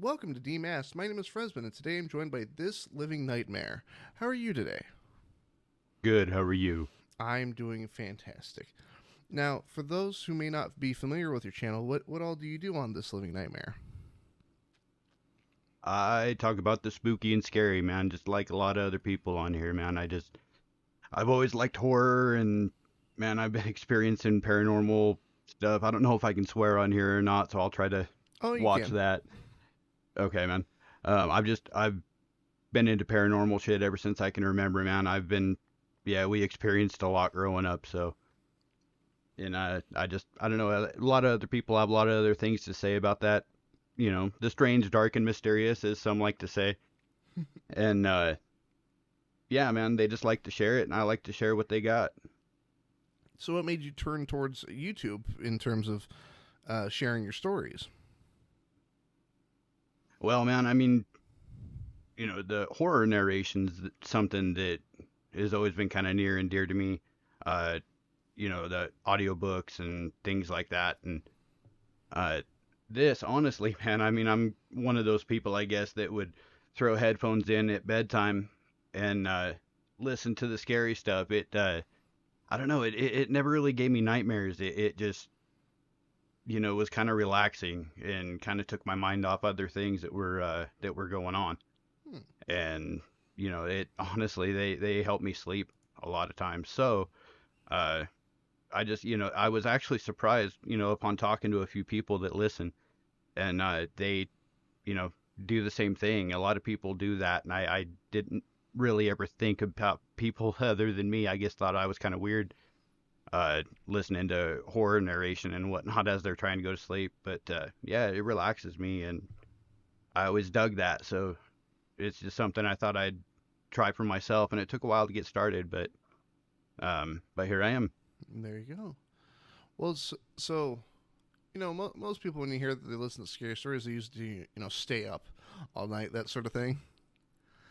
Welcome to Demasked. My name is Fresman, and today I'm joined by this living nightmare. How are you today? Good. How are you? I'm doing fantastic. Now, for those who may not be familiar with your channel, what all do you do on this living nightmare? I talk about the spooky and scary, man, just like a lot of other people on here, man. I've always liked horror and, man, I've been experiencing paranormal stuff. I don't know if I can swear on here or not, so I'll try to Oh, you watch can. that. Okay, man. I've been into paranormal shit ever since I can remember, man. Yeah, we experienced a lot growing up, so, and I don't know, a lot of other people have a lot of other things to say about that. The strange, dark, and mysterious, as some like to say. And yeah, man, they just like to share it, and I like to share what they got. So, what made you turn towards YouTube in terms of sharing your stories? Well, man, I mean, the horror narration's something that has always been kind of near and dear to me. Uh, the audiobooks and things like that. And uh, this, honestly, man, I mean, I'm one of those people, I guess, that would throw headphones in at bedtime and listen to the scary stuff. I don't know, it never really gave me nightmares. It just, was kind of relaxing and kind of took my mind off other things that were going on. Hmm. And it honestly, they help me sleep a lot of times. So uh, I was actually surprised, upon talking to a few people that listen, and they you know do the same thing. A lot of people do that, and I didn't really ever think about people other than me. I guess thought I was kind of weird listening to horror narration and whatnot as they're trying to go to sleep. But yeah, it relaxes me, and I always dug that. So it's just something I thought I'd try for myself, and it took a while to get started, but here I am. There you go. Well, so most people when you hear that they listen to scary stories, they usually stay up all night, that sort of thing.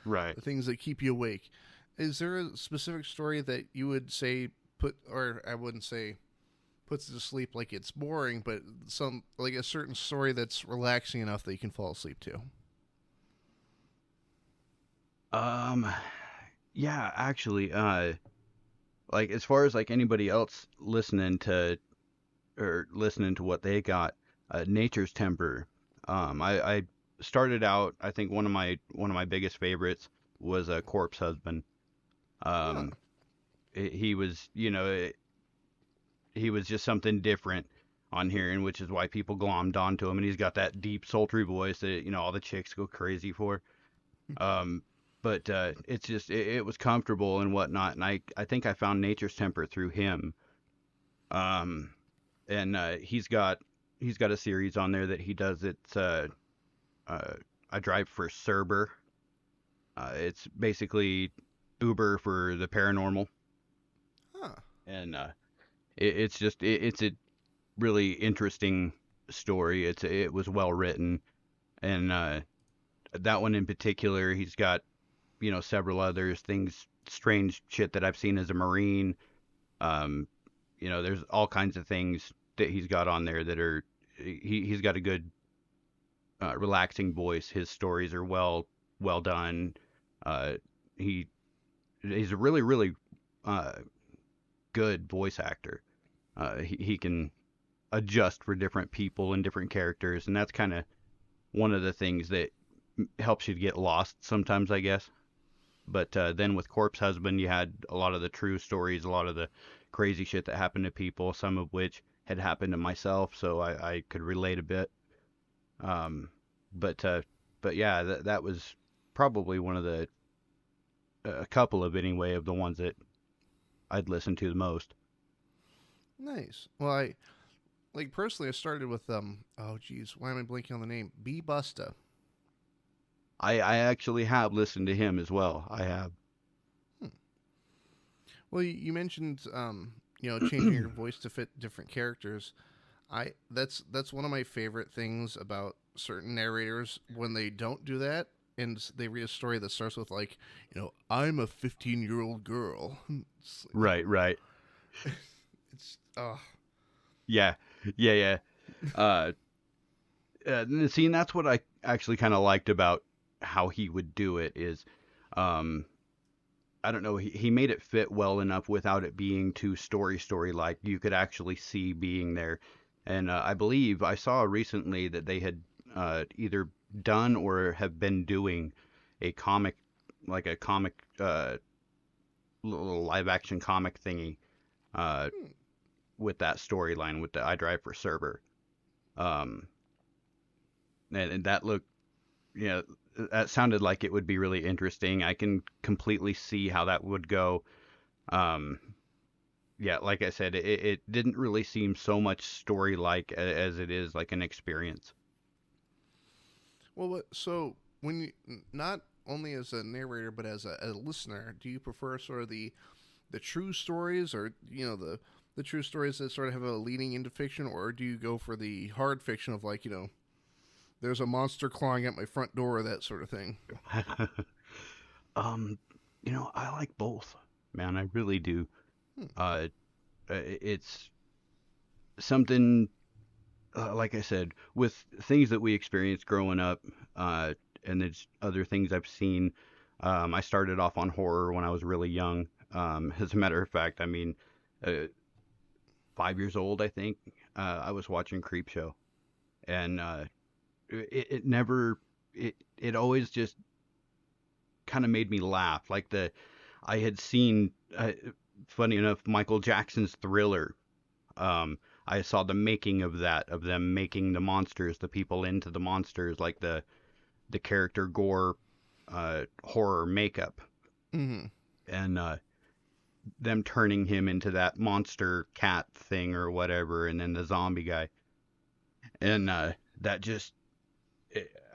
Right. The things that keep you awake. Is there a specific story that you would say or I wouldn't say puts you to sleep like it's boring, but some like a certain story that's relaxing enough that you can fall asleep to? Um, yeah, actually, like as far as like anybody else listening to what they got, Nature's Temper. I started out. I think one of my biggest favorites was a Corpse Husband. Huh. Um, he was, he was just something different on here, and which is why people glommed onto him. And he's got that deep, sultry voice that all the chicks go crazy for. Um, but it's just it was comfortable and whatnot, and I think I found Nature's Temper through him. Um, and he's got a series on there that he does. It's uh, I drive for Cerber. It's basically Uber for the paranormal, Huh. and it's a really interesting story. It was well written, and that one in particular, he's got several others, things, strange shit that I've seen as a Marine. Um, there's all kinds of things that he's got on there that are he's got a good relaxing voice. His stories are well done. Uh, he he's a really uh, good voice actor. He can adjust for different people and different characters, and that's kind of one of the things that helps you to get lost sometimes, I guess. But then with Corpse Husband, you had a lot of the true stories, a lot of the crazy shit that happened to people, some of which had happened to myself, so I could relate a bit. Um, but uh, but yeah, that was probably one of a couple of anyway of the ones that I'd listen to the most. Nice. Well, I like personally. I started with Oh, geez, why am I blanking on the name? B Busta. I actually have listened to him as well. I have. Hmm. Well, you mentioned changing your voice to fit different characters. I that's one of my favorite things about certain narrators when they don't do that and they read a story that starts with like, I'm a 15-year-old girl. It's, Right, right. it's uh Yeah, yeah, yeah. Uh, See, and that's what actually kind of liked about how he would do it is, um, I don't know, he made it fit well enough without it being too story like. You could actually see being there. And I believe I saw recently that they had either done or have been doing a comic, like a comic, little live action comic thingy uh, Hmm. with that storyline with the iDrive for server. Um, and that looked, you know, that sounded like it would be really interesting. I can completely see how that would go. Um, yeah, like I said, it didn't really seem so much story like as it is like an experience. Well, so when you not only as a narrator but as a listener, do you prefer sort of the true stories, or the true stories that sort of have a leading into fiction, or do you go for the hard fiction of like there's a monster clawing at my front door, that sort of thing? um, I like both, man. I really do. Hmm. Uh, it's something like I said, with things that we experienced growing up, uh, and there's other things I've seen. I started off on horror when I was really young. As a matter of fact, I mean, uh, 5 years old, I think, I was watching Creepshow, and it never, it always just kind of made me laugh. Like I had seen, funny enough, Michael Jackson's Thriller. Um, I saw the making of that, of them making the monsters, the people into the monsters, like the character gore, horror makeup, Mm-hmm. and them turning him into that monster cat thing or whatever, and then the zombie guy, and that just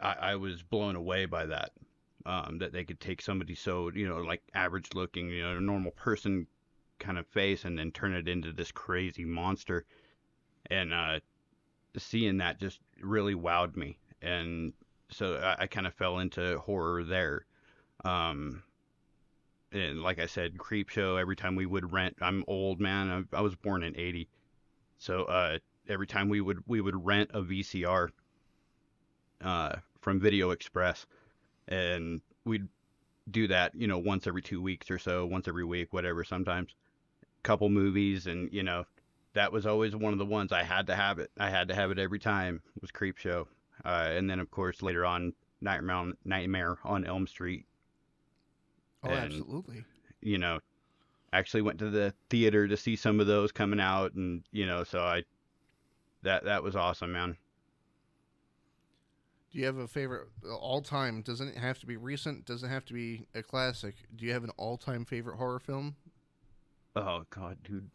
I was blown away by that. That they could take somebody so like average looking, a normal person kind of face, and then turn it into this crazy monster, and seeing that just really wowed me, and so I kind of fell into horror there. Um, and like I said, Creepshow. Every time we would rent, I'm old man. I was born in '80, so every time we would rent a VCR from Video Express, and we'd do that, once every 2 weeks or so, once every week, whatever. Sometimes couple movies, and that was always one of the ones I had to have it. I had to have it every time. It was Creepshow, and then of course later on Nightmare on Elm Street, Oh, and absolutely. you know actually went to the theater to see some of those coming out, and so I that was awesome, man. Do you have a favorite all time? Doesn't it have to be recent? Doesn't have to be a classic. Do you have an all time favorite horror film? Oh God, dude,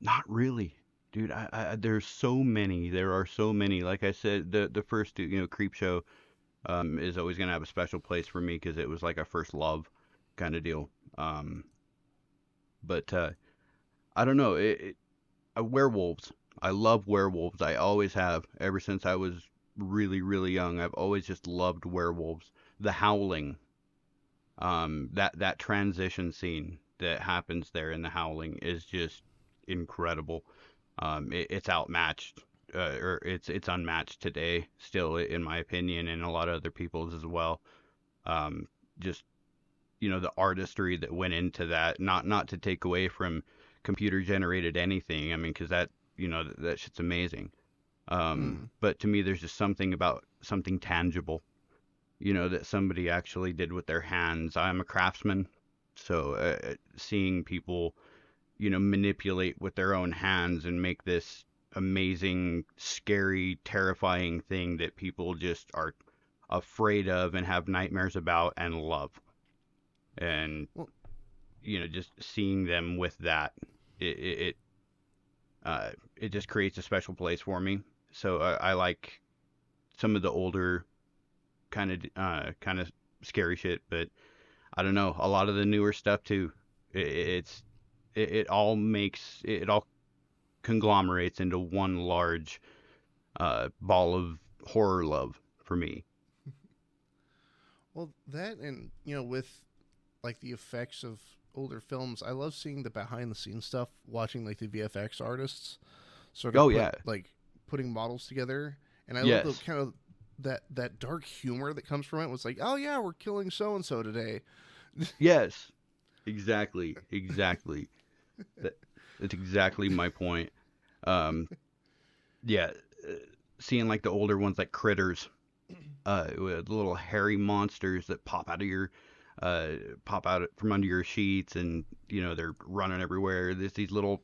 not really. Dude, there's so many. There are so many. Like I said, the first, Creepshow, is always gonna have a special place for me because it was like a first love kind of deal. But I don't know. Werewolves. I love werewolves. I always have ever since I was really really young. I've always just loved werewolves. The Howling. That transition scene that happens there in The Howling is just incredible. It's outmatched. Or it's unmatched today, still, in my opinion, and a lot of other people's as well. Just the artistry that went into that. Not to take away from computer generated anything. I mean, because that shit's amazing. Hmm. But to me, there's just something about something tangible, that somebody actually did with their hands. I'm a craftsman, so seeing people, manipulate with their own hands and make this amazing, scary, terrifying thing that people just are afraid of and have nightmares about and love. And Well, just seeing them with that, it it it, it just creates a special place for me. So I like some of the older kind of scary shit, but I don't know, a lot of the newer stuff too. It all it all conglomerates into one large ball of horror love for me. well, that, and with like the effects of older films, I love seeing the behind the scenes stuff. Watching like the VFX artists sort of Oh put yeah, like putting models together, and I love the Yes. kind of that dark humor that comes from it. It was like, oh yeah, we're killing so and so today. Yes. Exactly. Exactly. That that's exactly my point. Um, yeah, uh, seeing like the older ones like Critters, with little hairy monsters that uh, pop out from under your sheets, and they're running everywhere. There's these little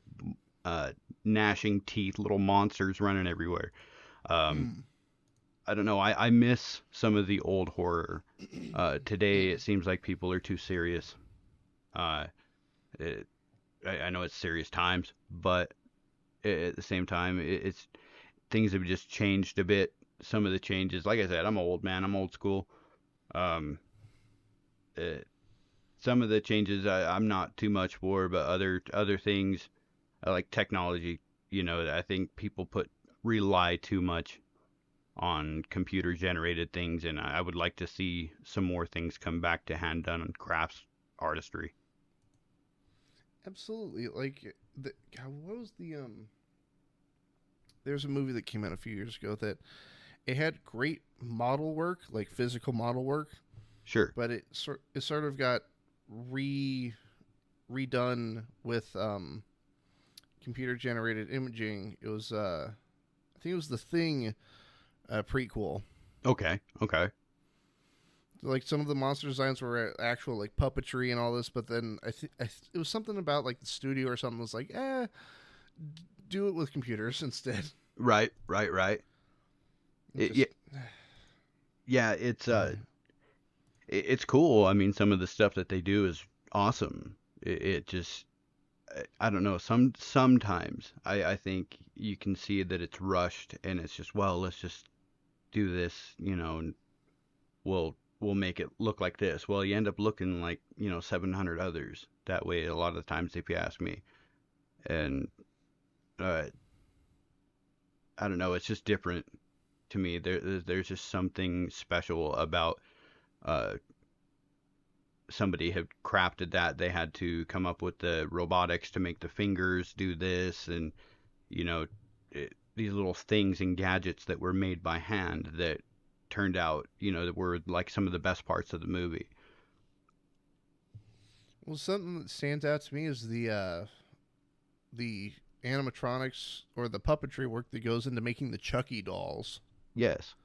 uh, gnashing teeth, little monsters running everywhere. Um, Mm, I don't know. I miss some of the old horror. Today mm. it seems like people are too serious. Uh, it, I know it's serious times, but at the same time, it's things have just changed a bit. Some of the changes, like I said, I'm old man. I'm old school. Um, uh, some of the changes I'm not too much for, but other things like technology, I think people rely too much on computer generated things, and I would like to see some more things come back to hand done crafts artistry. Absolutely. Like, God, what was the There's a movie that came out a few years ago that it had great model work, like physical model work, Sure. but it sort of got re redone with computer generated imaging. It was I think it was the Thing prequel. Okay. Okay. Like some of the monster designs were actual like puppetry and all this, but then it was something about like the studio or something was like, do it with computers instead. Right. Right. Right. Yeah. Just Yeah. It's cool. I mean, some of the stuff that they do is awesome. It just I don't know. Sometimes I think you can see that it's rushed, and it's just, well, let's just do this, and we'll make it look like this. Well, you end up looking like 700 others that way a lot of the times, if you ask me. And uh, I don't know. It's just different to me. There's just something special about uh, somebody had crafted that. They had to come up with the robotics to make the fingers do this, and you know, these little things and gadgets that were made by hand that turned out, that were like some of the best parts of the movie. well, something that stands out to me is the animatronics or the puppetry work that goes into making the Chucky dolls. Yes,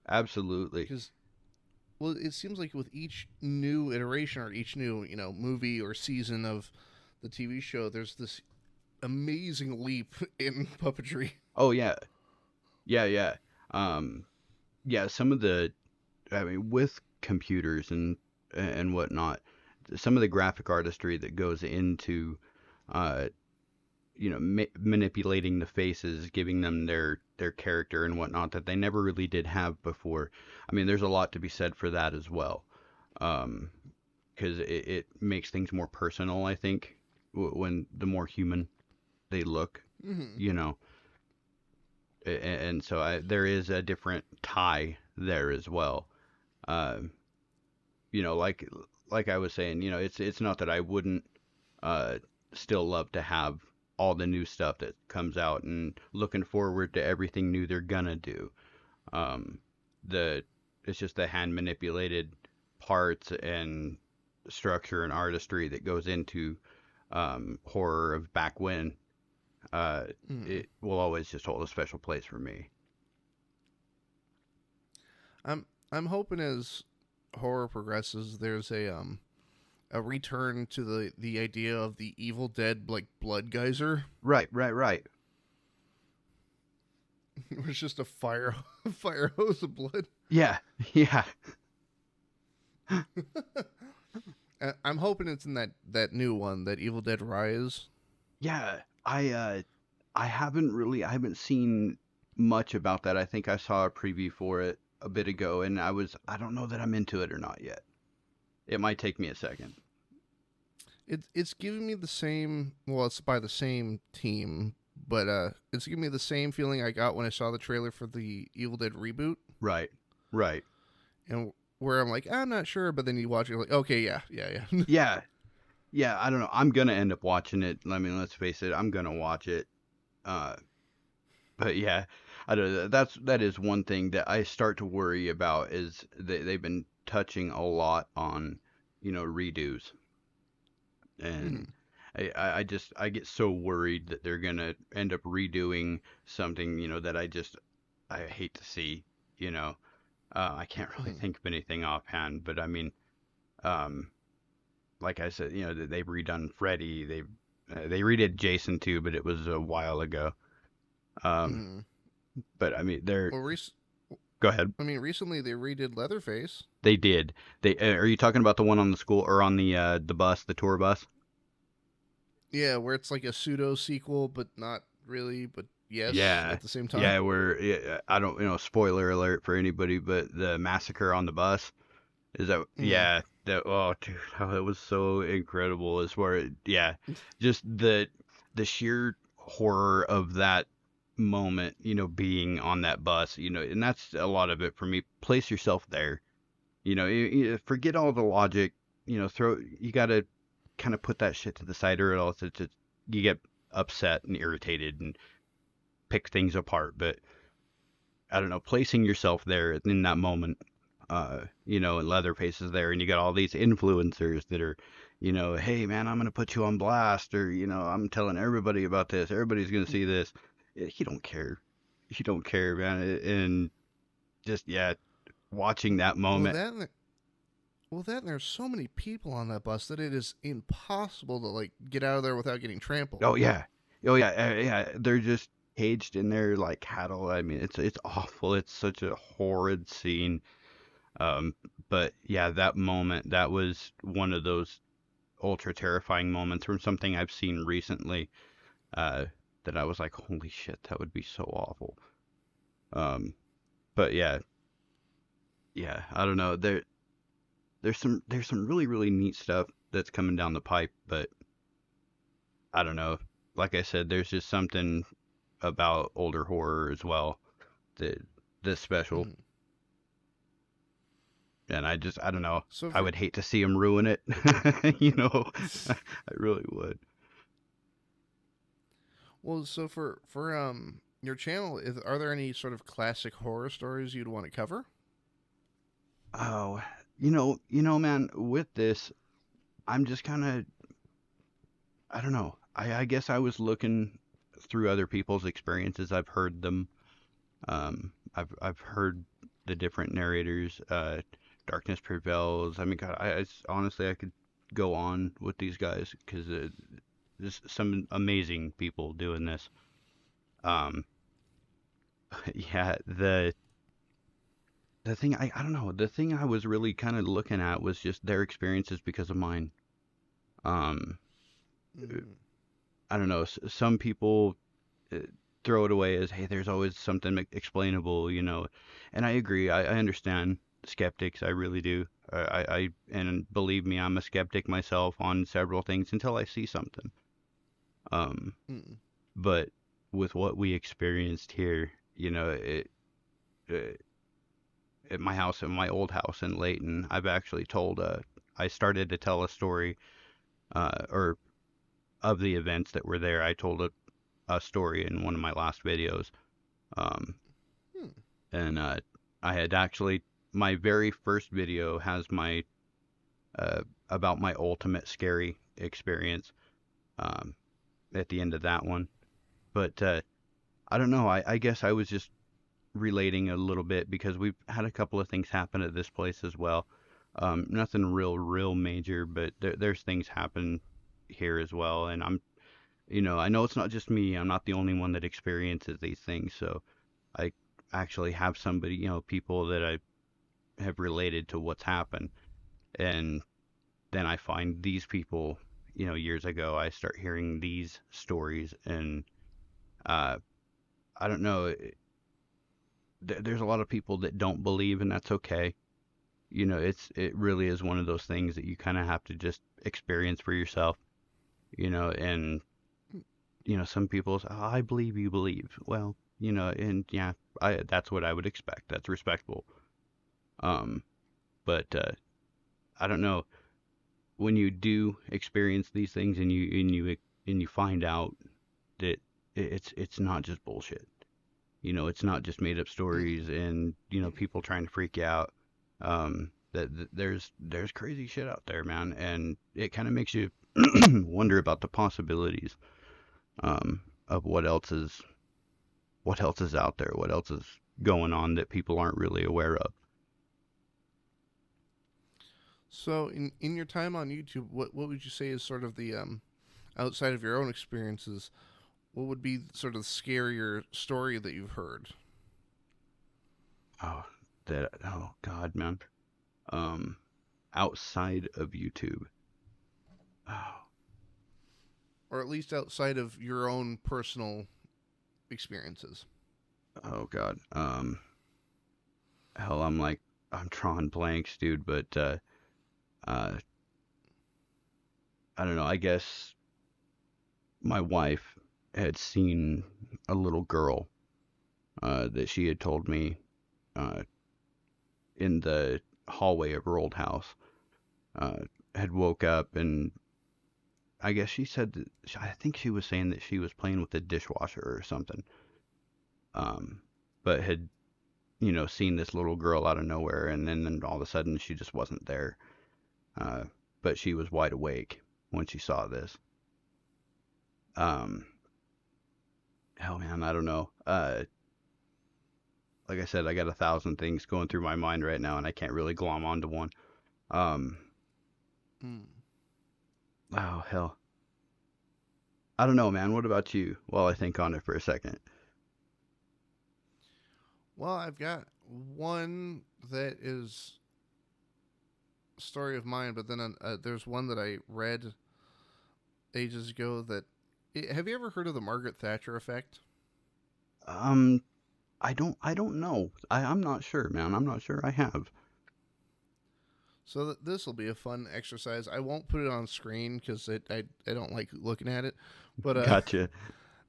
absolutely. Because well, it seems like with each new iteration or each new movie or season of the TV show, there's this amazing leap in puppetry. Oh yeah, yeah, yeah. Um, yeah, some of the, I mean, with computers and whatnot, some of the graphic artistry that goes into uh, manipulating the faces, giving them their character and whatnot that they never really did have before. I mean, there's a lot to be said for that as well, um, because it makes things more personal. I think when the more human they look, Mm-hmm. you know, and so there is a different tie there as well. Um, like I was saying, it's not that I wouldn't uh, still love to have all the new stuff that comes out, and looking forward to everything new they're gonna do. Um, the it's just the hand manipulated parts and structure and artistry that goes into horror of back when. Mm. It will always just hold a special place for me. I'm hoping as horror progresses, there's a return to the idea of the Evil Dead like blood geyser, Right, right, right. where it's just a fire hose of blood. Yeah, yeah, I'm hoping it's in that new one, that Evil Dead Rise. yeah. I haven't seen much about that. I think I saw a preview for it a bit ago, and I don't know that I'm into it or not yet. It might take me a second. It's giving me the same. Well, it's by the same team, but it's giving me the same feeling I got when I saw the trailer for the Evil Dead reboot, Right, right. and where I'm like, I'm not sure, but then you watch it, you're like, okay, yeah, yeah, yeah. Yeah, yeah. I don't know. I'm gonna end up watching it. I mean, let's face it. I'm gonna watch it. Uh, But yeah, I don't know. That is one thing that I start to worry about is they've been touching a lot on, redos, and Mhm. I just I get so worried that they're gonna end up redoing something, that I hate to see, you know. I can't really Mhm. think of anything offhand, but I mean, um, like I said, they've redone Freddy, they redid Jason too, but it was a while ago. Um, Mhm. but I mean, they're Well, go ahead. recently they redid Leatherface. They did. They are you talking about the one on the school or on the bus, the tour bus? Yeah, where it's like a pseudo sequel, but not really, but yes Yeah. at the same time. Yeah, where I don't, spoiler alert for anybody, but the massacre on the bus is that Mhm. yeah, that oh dude, oh, that was so incredible as far as yeah, just the sheer horror of that moment, being on that bus, and that's a lot of it for me. Place yourself there. Forget all the logic. You got to kind of put that shit to the side, or else it's just you get upset and irritated and pick things apart. But I don't know, placing yourself there in that moment, and Leatherface is there, and you got all these influencers that are, hey man, I'm gonna put you on blast, or I'm telling everybody about this. Everybody's gonna see this. He don't care. He don't care, man. And just yeah, watching that Well, moment. that and there's so many people on that bus that it is impossible to like get out of there without getting trampled. Oh yeah, oh yeah, yeah. They're just caged in there like cattle. I mean, it's awful. It's such a horrid scene. Um, but yeah, that moment, that was one of those ultra terrifying moments from something I've seen recently. Uh, that I was like, holy shit, that would be so awful. Um, but yeah, yeah. I don't know. There's some really really neat stuff that's coming down the pipe, but I don't know. Like I said, there's just something about older horror as well that that's special. Mhm. And I don't know. So I for would hate to see them ruin it. you know, I really would. well, so for your channel, are there any sort of classic horror stories you'd want to cover? Oh, man, with this, I'm just kind of, I don't know. I guess I was looking through other people's experiences. I've heard them. I've heard the different narrators. Darkness Prevails. I mean, God, honestly, I could go on with these guys because there's some amazing people doing this. Um, yeah, the thing I don't know. The thing I was really kind of looking at was just their experiences because of mine. Um, Mm-hmm. I don't know. Some people uh, throw it away as, hey, there's always something explainable, and I agree. I understand skeptics. I really do. And believe me, I'm a skeptic myself on several things until I see something. Um, Mm-hmm. but with what we experienced here, uh, at my house, in my old house in Layton, I've actually told. I started to tell a story, or of the events that were there. I told a story in one of my last videos. Um, Hmm. and I had actually my very first video has my uh, about my ultimate scary experience um, at the end of that one. But I don't know. I guess I was just relating a little bit because we've had a couple of things happen at this place as well. Nothing real major, but there's things happen here as well. And I know it's not just me. I'm not the only one that experiences these things. So I actually have somebody, people that I have related to what's happened. And then I find these people, years ago, I start hearing these stories. And uh, I don't know, there's a lot of people that don't believe, and that's okay. It really is one of those things that you kind of have to just experience for yourself, and, some people say, oh, I believe you believe. Well, and yeah, that's what I would expect. That's respectable. Um, but I don't know. When you do experience these things and you find out that it's not just bullshit. It's not just made up Mm. stories and people trying to freak you out. That there's crazy shit out there, man, and it kind of makes you wonder about the possibilities of what else is out there, what else is going on that people aren't really aware of. So, in your time on YouTube, what would you say is sort of the outside of your own experiences? What would be sort of the scarier story that you've heard, Oh, oh God, man. Um, Outside of YouTube. Oh, or at least outside of your own personal experiences? oh God. Hell, I'm drawing blanks, dude. But uh, I don't know. I guess my wife had seen a little girl that she had told me uh, in the hallway of her old house. Uh, had woke up and I guess she said that I think she was saying that she was playing with the dishwasher or something. Um, but had seen this little girl out of nowhere, and then all of a sudden she just wasn't there. Uh, but she was wide awake when she saw this. Um, Hell, man, I don't know. Like I said, I got 1,000 things going through my mind right now, and I can't really glom onto one. Um, Mm. oh hell, I don't know, man. What about you? While I think on it for a second. Well, I've got one that is a story of mine, but then there's one that I read ages ago that. Have you ever heard of the Margaret Thatcher effect? Um, I don't know. I'm not sure, man. I'm not sure I have. So this will be a fun exercise. I won't put it on screen because I don't like looking at it. But Gotcha.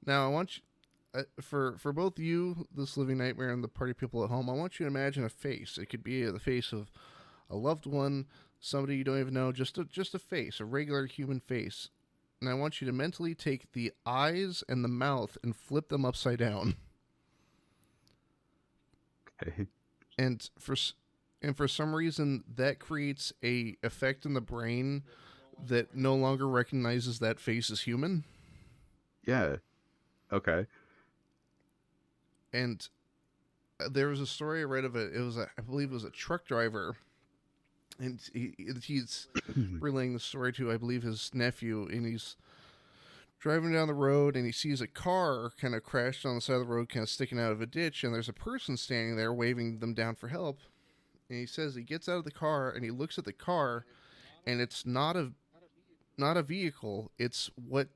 now I want you, for both you, this living nightmare, and the party people at home, I want you to imagine a face. It could be the face of a loved one, somebody you don't even know, just a face, a regular human face. And I want you to mentally take the eyes and the mouth and flip them upside down. Okay. And for some reason that creates a effect in the brain that no longer recognizes that face as human. Yeah. Okay. And there was a story I read of it. It was I believe it was a truck driver, and he's relaying the story to I believe his nephew, and he's driving down the road and he sees a car kind of crashed on the side of the road, kind of sticking out of a ditch, and there's a person standing there waving them down for help. And he says he gets out of the car and he looks at the car, and it's not a vehicle. It's what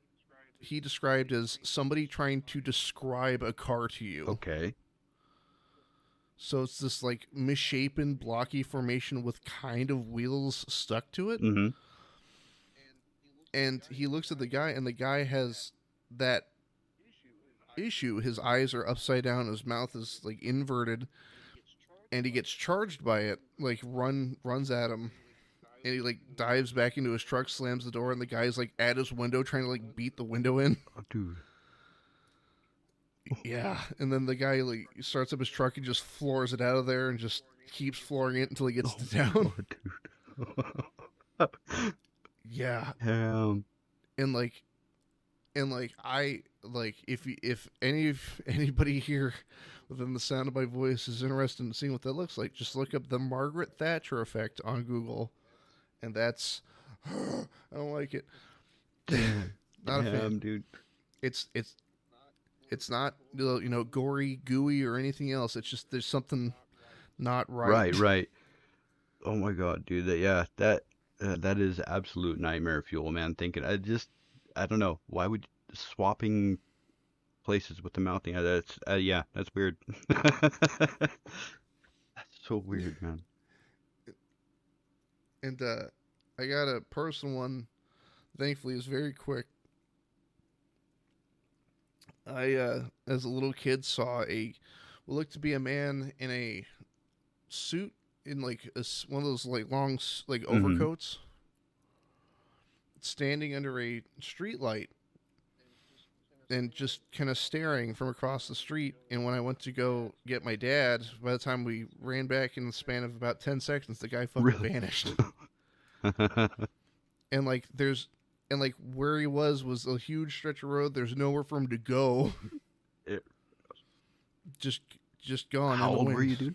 he described as somebody trying to describe a car to you. Okay. So it's this like misshapen, blocky formation with kind of wheels stuck to it. Mm-hmm. And he looks at the guy, and the guy has that issue. His eyes are upside down, his mouth is like inverted, and he gets charged by it. Like runs at him, and he like dives back into his truck, slams the door, and the guy's like at his window trying to like beat the window in. Oh, dude. Yeah, and then the guy like starts up his truck and just floors it out of there and just keeps flooring it until he gets Oh it my down. god, dude. Yeah, um, and I like if anybody here within the sound of my voice is interested in seeing what that looks like, just look up the Margaret Thatcher effect on Google, and that's I don't like it. damn, Not a fan. damn, dude. It's it's it's not gory, gooey, or anything else. It's just there's something not right. Right, right. Oh my god, dude. That is absolute nightmare fuel, man. Thinking, I don't know. Why would swapping places with the mouth? Yeah, that's weird. That's so weird, man. And I got a personal one. Thankfully, it's very quick. I, as a little kid, saw what looked to be a man in a suit in like one of those like long like Mm-hmm. overcoats, standing under a street light, and just kind of staring from across the street. And when I went to go get my dad, by the time we ran back in the span of about 10 seconds, the guy fucking Really? vanished. And like there's and like where he was a huge stretch of road. There's nowhere for him to go. It, just just gone how in the old were wind. you, dude?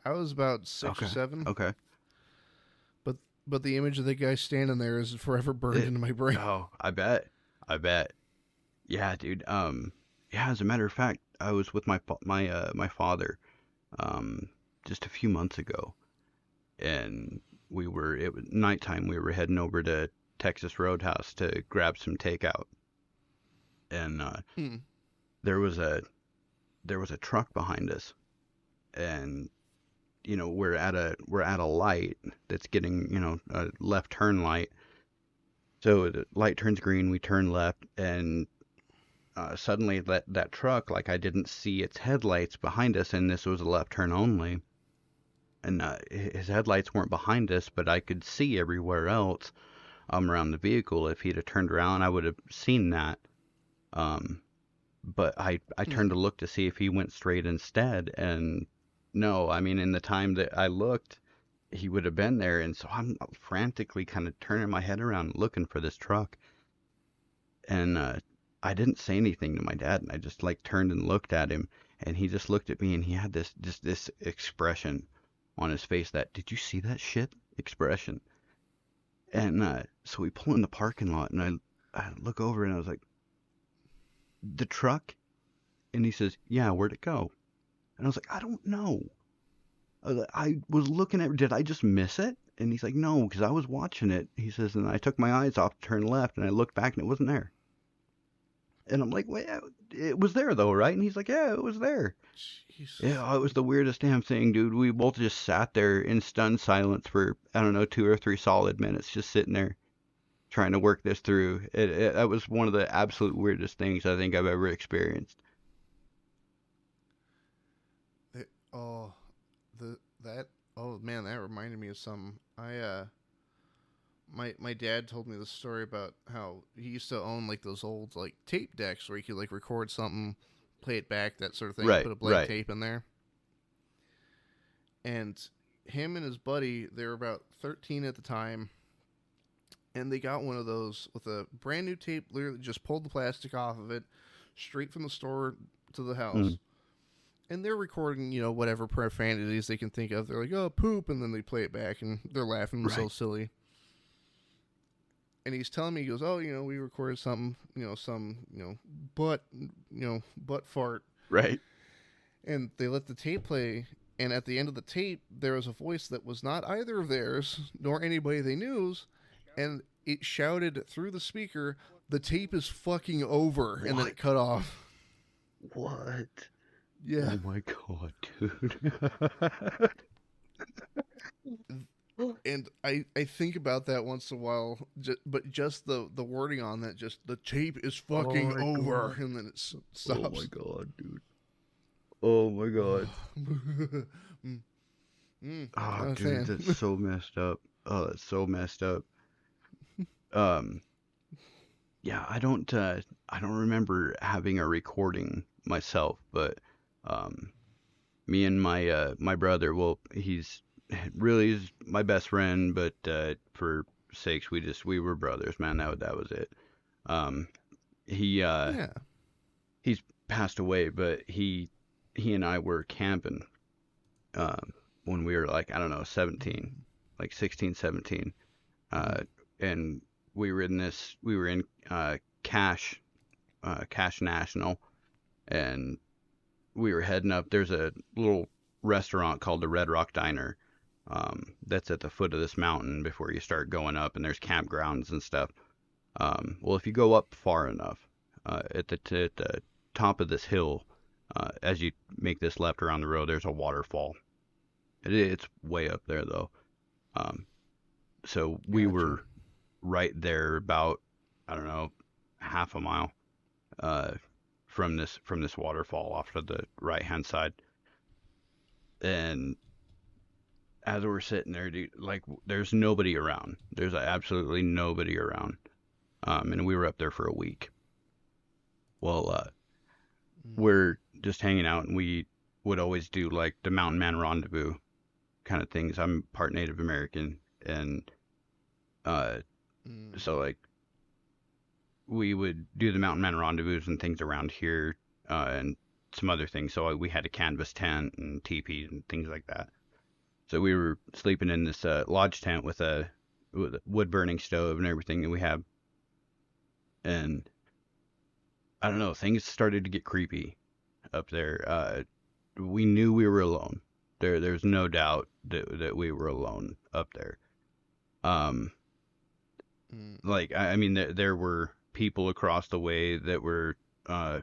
I was about 6 or 7, Okay. but the image of the guy standing there is forever burned It, into my brain. oh, I bet. Yeah, dude. Yeah. As a matter of fact, I was with my father, um, just a few months ago, and it was nighttime. We were heading over to Texas Roadhouse to grab some takeout, and Hmm. there was a there was a truck behind us, and we're at a light that's getting a left turn light. So the light turns green, we turn left, and suddenly that truck, like, I didn't see its headlights behind us, and this was a left turn only, and his headlights weren't behind us, but I could see everywhere else around the vehicle. If he'd have turned around, I would have seen that. Um, but I turned Hmm. to look to see if he went straight instead, and no, I mean, in the time that I looked, he would have been there, and so I'm frantically kind of turning my head around looking for this truck, and I didn't say anything to my dad, and I just like turned and looked at him, and he just looked at me, and he had this expression on his face, that "did you see that shit" expression. And so we pull in the parking lot, and I look over, and I was like, "The truck?" And he says, "Yeah, where'd it go?" And I was like, "I don't know. I was looking at, did I just miss it?" And he's like, "No, because I was watching it." He says, "And I took my eyes off to turn left, and I looked back, and it wasn't there." And I'm like, "Well, it was there though, right?" And he's like, "Yeah, it was there." Jesus. Yeah, it was the weirdest damn thing, dude. We both just sat there in stunned silence for, I don't know, 2 or 3 solid minutes, just sitting there trying to work this through. That was one of the absolute weirdest things I think I've ever experienced. It, oh, the that oh man, that reminded me of some. My dad told me the story about how he used to own like those old like tape decks where he could like record something, play it back, that sort of thing, Right, put a blank right. tape in there. And him and his buddy, they were about 13 at the time, and they got one of those with a brand new tape, literally just pulled the plastic off of it, straight from the store to the Mm, house. And they're recording, whatever profanities they can think of. They're like, oh, poop, and then they play it back, and they're laughing right, themselves silly. And he's telling me, he goes, oh, we recorded something, some, butt fart. right. And they let the tape play, and at the end of the tape, there was a voice that was not either of theirs, nor anybody they knew's, and it shouted through the speaker, the tape is fucking over, and then What? it cut off. What? Yeah. Oh my god, dude. And I think about that once in a while, but just the wording on that, just the tape is Oh fucking my over, god. and then it Oh my stops. god, dude. Oh my god. mm, Oh, I was dude, saying. that's so messed up. Oh, that's so messed up. Um, yeah, I don't remember having a recording myself, but um me and my brother, well, he's really is my best friend, but for sakes, we were brothers, man. That was it. Um, he Yeah. he's passed away, but he and I were camping um when we were, like, I don't know, 17, like 16, 17. Mm-hmm. And we were in Cache National, and we were heading up. There's a little restaurant called the Red Rock Diner, that's at the foot of this mountain before you start going up, and there's campgrounds and stuff. Well, if you go up far enough, at the top of this hill, as you make this left around the road, there's a waterfall. It's way up there though. Um, so we Gotcha. were right there, about, I don't know, half a mile uh, from this waterfall off to the right hand side. And as we're sitting there, dude, like, there's nobody around. There's absolutely nobody around. And we were up there for a week. Well, Mm, we're just hanging out, and we would always do like the Mountain Man Rendezvous kind of things. I'm part Native American, and uh, mm, so like we would do the Mountain Man Rendezvous and things around here, and some other things. So we had a canvas tent and teepee and things like that. So we were sleeping in this lodge tent with a wood burning stove and everything that we have. And I don't know, things started to get creepy up there. We knew we were alone. There's no doubt that we were alone up there. Um, mm. like I mean, there were people across the way that were uh,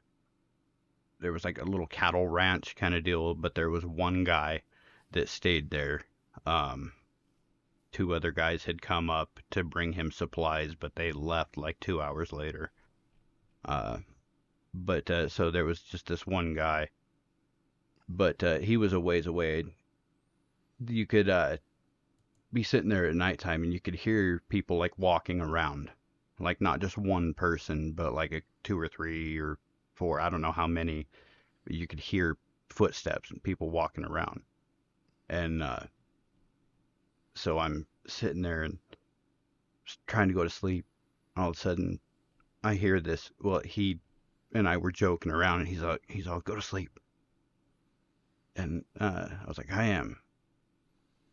there was like a little cattle ranch kind of deal, but there was one guy that stayed there. Um, Two other guys had come up to bring him supplies, but they left like 2 hours later. Uh, but so there was just this one guy, but he was a ways away. You could be sitting there at nighttime and you could hear people like walking around, like not just one person, but like two or three or four. I don't know how many. But you could hear footsteps and people walking around. And so I'm sitting there and trying to go to sleep. All of a sudden, I hear this. Well, he and I were joking around, and he's all go to sleep. And I was like, I am.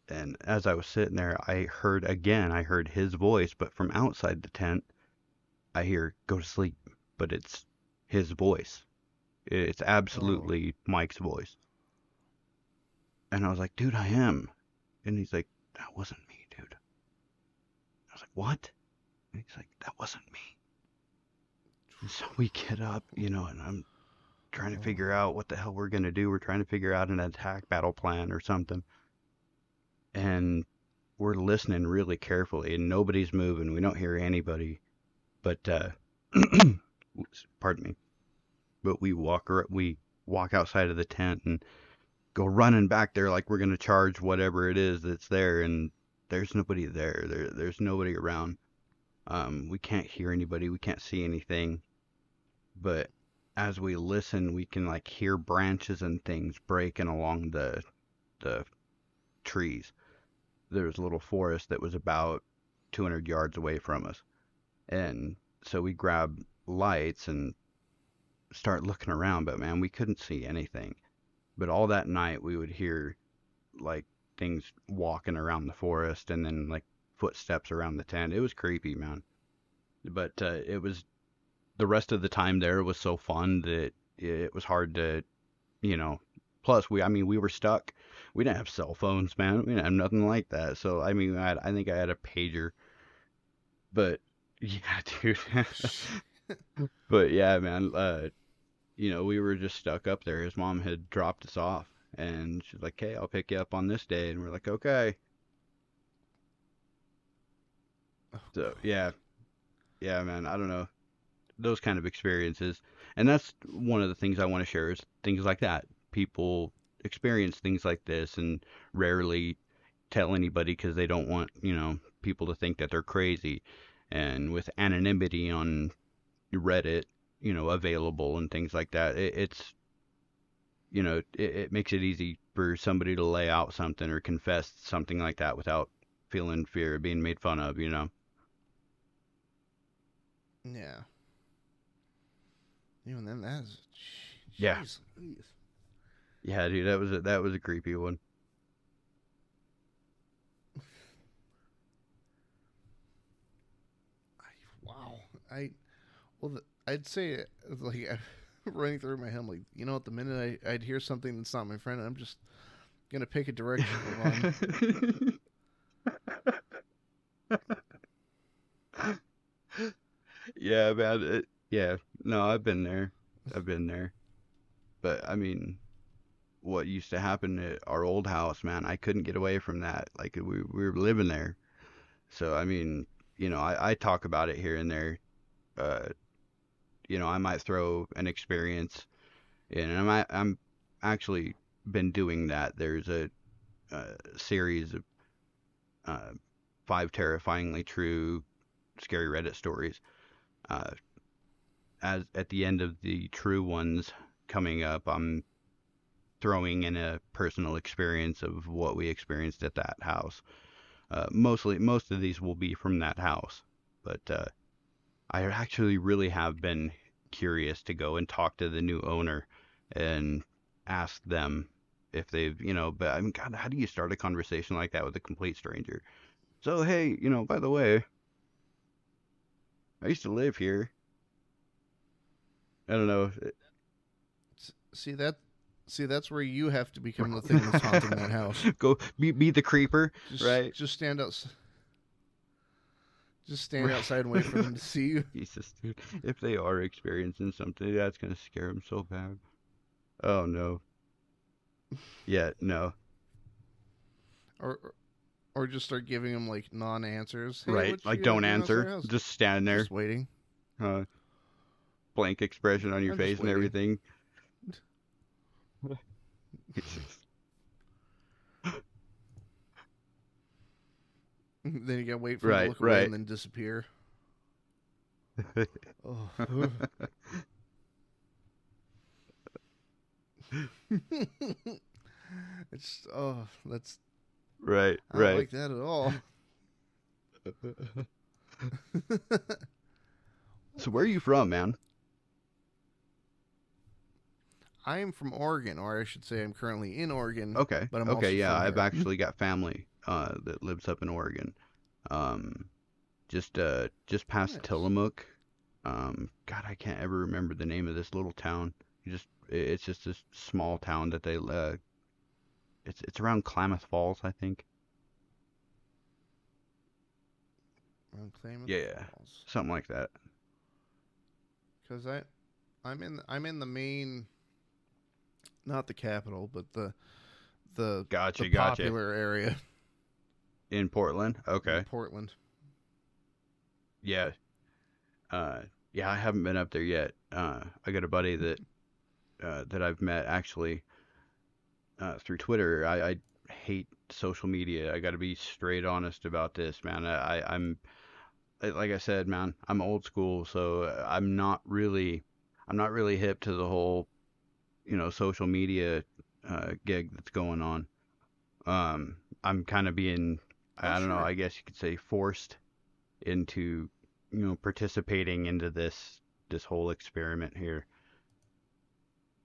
And as I was sitting there, I heard his voice, but from outside the tent, I hear go to sleep, but it's his voice. It's Oh, absolutely Mike's voice. And I was like, dude, I am. And he's like, that wasn't me, dude. I was like, what? And he's like, that wasn't me. And so we get up, and I'm trying to oh, figure out what the hell we're gonna do. We're trying to figure out an attack battle plan or something. And we're listening really carefully, and nobody's moving. We don't hear anybody. But pardon me. But we walk outside of the tent and go running back there like we're gonna charge whatever it is that's there, and there's nobody there. There's nobody around. We can't hear anybody. We can't see anything. But as we listen, we can like hear branches and things breaking along the trees. There was a little forest that was about 200 yards away from us, and so we grabbed lights and start looking around. But man, we couldn't see anything. But all that night, we would hear like things walking around the forest, and then like footsteps around the tent. It was creepy, man. But it was the rest of the time there was so fun that it was hard to, you know. Plus, I mean, we were stuck. We didn't have cell phones, man. We didn't have nothing like that. So, I mean, I think I had a pager, but yeah, dude. But yeah, man. We were just stuck up there. His mom had dropped us off, and she's like, "Hey, I'll pick you up on this day," and we're like, "Okay." oh, So yeah, yeah, man. I don't know, those kind of experiences. And that's one of the things I want to share is things like that. People experience things like this and rarely tell anybody because they don't want, people to think that they're crazy. And with anonymity on Reddit, available and things like that, it makes it easy for somebody to lay out something or confess something like that without feeling fear of being made fun of. yeah. Even then, that's Yeah. jeez Louise. Yeah, dude, that was a creepy one. Wow. I well, I'd say like running through my head, I'm like, at the minute I'd hear something that's not my friend, I'm just gonna pick a direction and run. Yeah, man. Yeah, no, I've been there. I've been there. But I mean, what used to happen at our old house, man, I couldn't get away from that. Like we were living there. So I mean, I talk about it here and there. Uh, I might throw an experience in, and I'm actually been doing that. There's a series of uh, five terrifyingly true scary Reddit stories. Uh, as at the end of the true ones coming up, I'm throwing in a personal experience of what we experienced at that house. Most of these will be from that house, but I actually really have been curious to go and talk to the new owner and ask them if they've, but I mean, God, how do you start a conversation like that with a complete stranger? So, hey, by the way, I used to live here. I don't know. See that? See, that's where you have to become the thing that's haunting that house. Go be the creeper, Just right? just stand out. Just stand Right. outside and wait for them to see you. Jesus, dude. If they are experiencing something, that's gonna scare them so bad. Oh no. Yeah, no. Or or just start giving them like non-answers. Hey, Right. what Like, you don't doing outside answer. your house? Just stand there. Just waiting. Uh, Blank expression on your I'm just face and waiting. everything. Jesus. Then you gotta wait for them to Right, look away right. and then disappear. Oh. It's that's Right, I don't right. like that at all. So where are you from, man? I am from Oregon, or I should say, I'm currently in Oregon, Okay. but I'm Okay, also yeah, from I've here. actually got family that lives up in Oregon. Um just past Nice. Tillamook. God, I can't ever remember the name of this little town. It's just this small town that they it's around Klamath Falls, I think. Around Klamath Yeah, Falls, something like that. because I'm in the main, not the capital, but the the Gotcha, gotcha. popular area In Portland. in Okay. Portland. Yeah. Uh, yeah, I haven't been up there yet. I got a buddy that I've met actually through Twitter. I hate social media. I got to be straight honest about this, man. Like I said, man, I'm old school, so I'm not really hip to the whole social media gig that's going on. I'm kind of being, Oh I don't know, sure. I guess you could say forced into participating into this whole experiment here.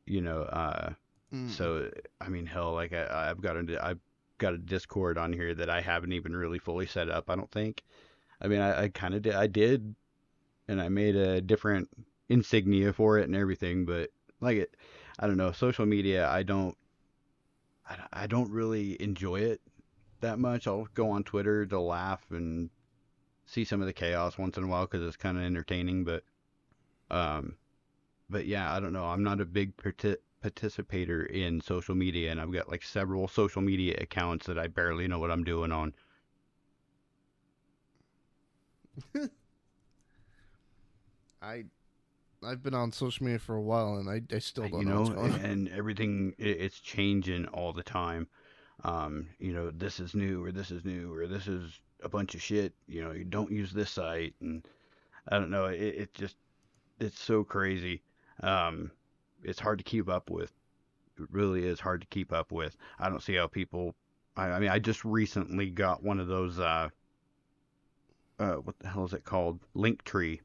You know, Mm. so I mean, hell, like I've got a Discord on here that I haven't even really fully set up. I don't think. I mean, I kind of did, and I made a different insignia for it and everything. But like I don't know. Social media, I don't really enjoy it that much. I'll go on Twitter to laugh and see some of the chaos once in a while because it's kind of entertaining. Um, but yeah, I don't know. I'm not a big participator in social media, and I've got like several social media accounts that I barely know what I'm doing on. I I've been on social media for a while, and I still don't know what's going on. And everything it's changing all the time. This is new, or this is new, or this is a bunch of shit. You don't use this site, and I don't know. It's so crazy. Um, it's hard to keep up with. It really is hard to keep up with. I don't see how people. I mean, I just recently got one of those. What the hell is it called? Linktree.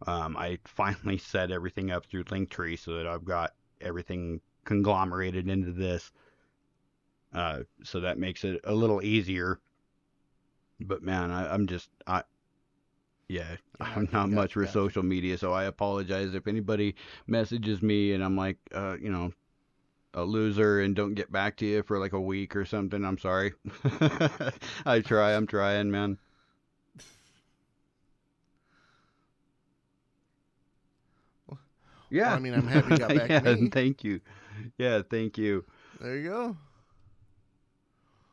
I finally set everything up through Linktree so that I've got everything conglomerated into this. So that makes it a little easier. But man, yeah, I'm Gotcha, not much gotcha, for gotcha. social media, so I apologize if anybody messages me and I'm like, a loser and don't get back to you for like a week or something. I'm sorry. I'm trying, man. Well, Yeah. I mean, I'm happy you got back to Yeah, me. thank you. Yeah, thank you. There you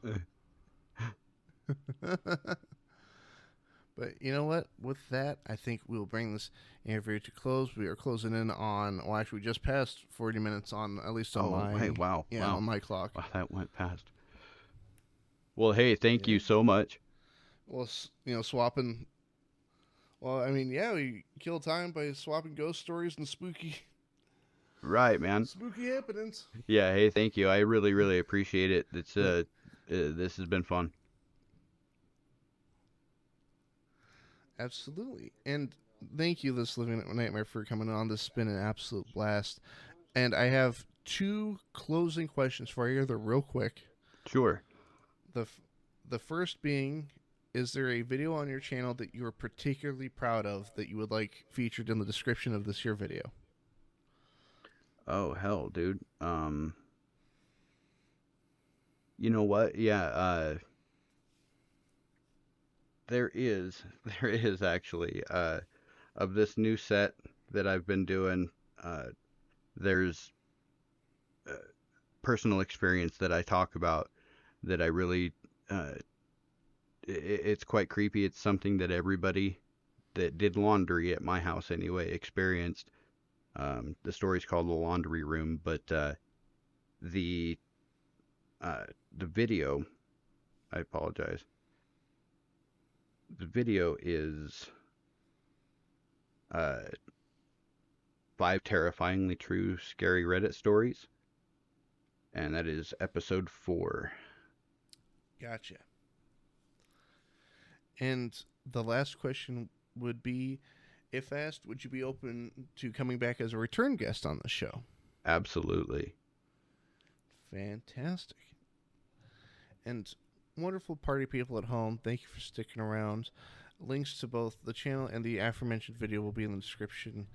Uh, go. But you know what? With that, I think we'll bring this interview to close. We are closing in on, well, actually, we just passed 40 minutes on, at least on Oh, hey, my, wow, yeah, wow. on my clock. Wow, that went fast. Well, hey, thank you Yeah. so much. Well, swapping Well, I mean, yeah, we kill time by swapping ghost stories and spooky, Right, man. spooky happenings. Yeah, hey, thank you. I really, really appreciate it. But This has been fun. absolutely, and thank you, This Living Nightmare, for coming on. This has been an absolute blast. And I have two closing questions for you. They're real quick. Sure. The the first being, is there a video on your channel that you are particularly proud of that you would like featured in the description of this here video? Oh, hell, dude. You know what? Yeah, there is there is actually of this new set that I've been doing, there's personal experience that I talk about that I really it's quite creepy. It's something that everybody that did laundry at my house anyway experienced. The story's called The Laundry Room, but the the video, I apologize. The video is uh, 5 terrifyingly true scary Reddit stories, and that is episode 4. Gotcha. And the last question would be, if asked, would you be open to coming back as a return guest on the show? Absolutely. Fantastic. And wonderful party people at home, thank you for sticking around. Links to both the channel and the aforementioned video will be in the description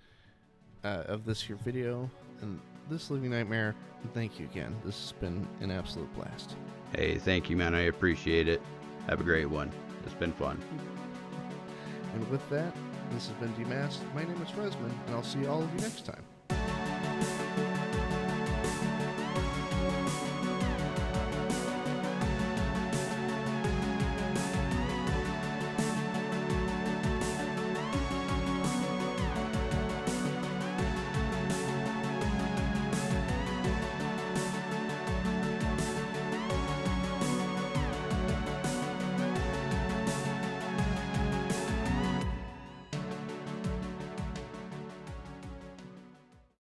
of this here video. And This Living Nightmare, thank you again. This has been an absolute blast. Hey, thank you, man. I appreciate it. Have a great one. It's been fun. And with that, this has been Demasked. My name is Resman, and I'll see all of you next time.